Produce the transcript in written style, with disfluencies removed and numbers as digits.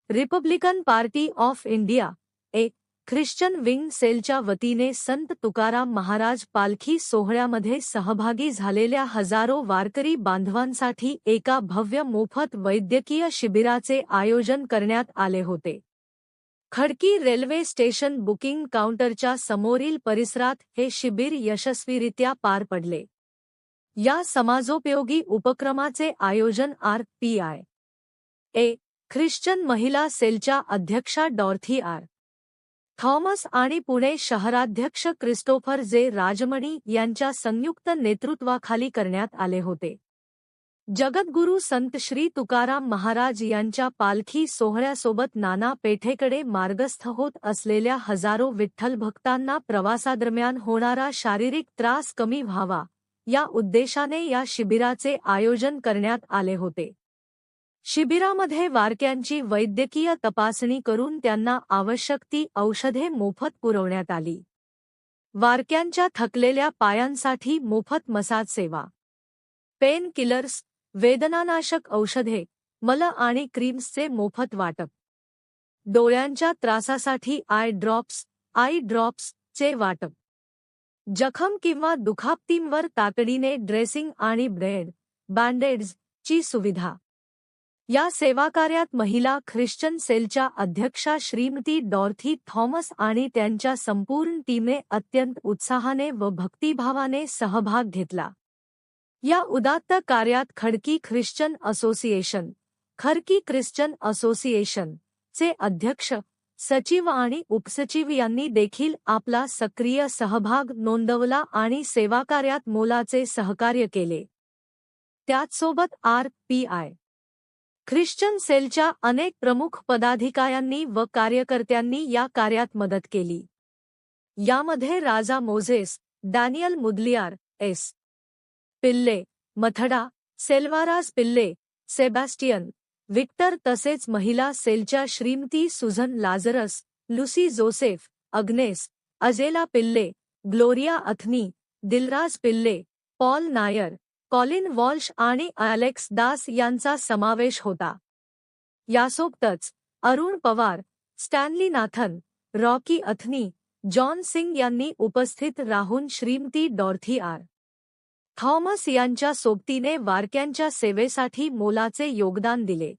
Republican party of India A Christian wing सेलच्या वतीने संत तुकाराम महाराज पालखी सोहळ्यामध्ये सहभागी झालेल्या हजारो वारकरी बांधवांसाठी एका भव्य मोफत वैद्यकीय शिबिराचे आयोजन करण्यात आले होते। खडकी रेल्वे स्टेशन बुकिंग काउंटरच्या समोरील परिसरात हे शिबिर यशस्वीरित्या पार पडले। या समाजोपयोगी उपक्रमाचे आयोजन आर.पी.आय. ए ख्रिश्चन महिला सेलच्या अध्यक्षा डॉर्थी आर. थॉमस आणि पुणे शहराध्यक्ष क्रिस्टोफर जे. राजमणी यांच्या संयुक्त नेतृत्वाखाली करण्यात आले होते। जगद्गुरू संत श्री तुकाराम महाराज यांच्या पालखी सोहळ्यासोबत नाना पेठेकडे मार्गस्थ होत असलेल्या हजारो विठ्ठल भक्तांना प्रवासादरम्यान होणारा शारीरिक त्रास कमी व्हावा या उद्देशाने या शिबिराचे आयोजन करण्यात आले होते। शिबिरामध्ये वारक्यांची वैद्यकीय तपासणी करून त्यांना आवश्यक ती औषधे मोफत पुरवण्यात आली। वारक्यांच्या थकलेल्या पायांसाठी मोफत मसाज सेवा, पेन किलर्स, वेदनानाशक औषधे, मल आणि क्रीम्सचे मोफत वाटप, डोळ्यांच्या त्रासासाठी आय ड्रॉप्सचे वाटप, जखम किंवा दुखापतींवर तातडीने ड्रेसिंग आणि बँडेजची सुविधा। या सेवाकार्यात महिला ख्रिश्चन सेलच्या अध्यक्षा श्रीमती डॉर्थी थॉमस आणि त्यांच्या संपूर्ण टीमने अत्यंत उत्साहाने व भक्तिभावाने सहभाग घेतला। या उदात्त कार्यात खडकी ख्रिश्चन असोसिएशन चे अध्यक्ष, सचिव आणि उपसचिव यांनी देखील आपला सक्रिय सहभाग नोंदवला आणि सेवाकार्यात मोलाचे सहकार्य केले। त्याचसोबत आर.पी.आय. ख्रिश्चन सेलच्या अनेक प्रमुख पदाधिकाऱ्यांनी व कार्यकर्त्यांनी या कार्यात मदत केली। यामध्ये Raja Moses, Daniel Mudaliar, S. Pillai, मथडा, सेल्वाराज पिल्ले, सेबॅस्टियन, विक्टर तसेच महिला सेलच्या Shrimati Susan Lazarus, Lucy Joseph, Agnes, Angela Pillai, Gloria Anthony, Dilraj Pillai, Paul Nair, Colin Walsh आणि अलेक्स दास यांचा समावेश होता। यासोबतच Arun Pawar, Stanley Nathan, Rocky Anthony, John Singh यांनी उपस्थित राहून श्रीमती डॉर्थी आर. थॉमस यांच्या सोबतीने वारक्यांच्या सेवेसाठी मोलाचे योगदान दिले।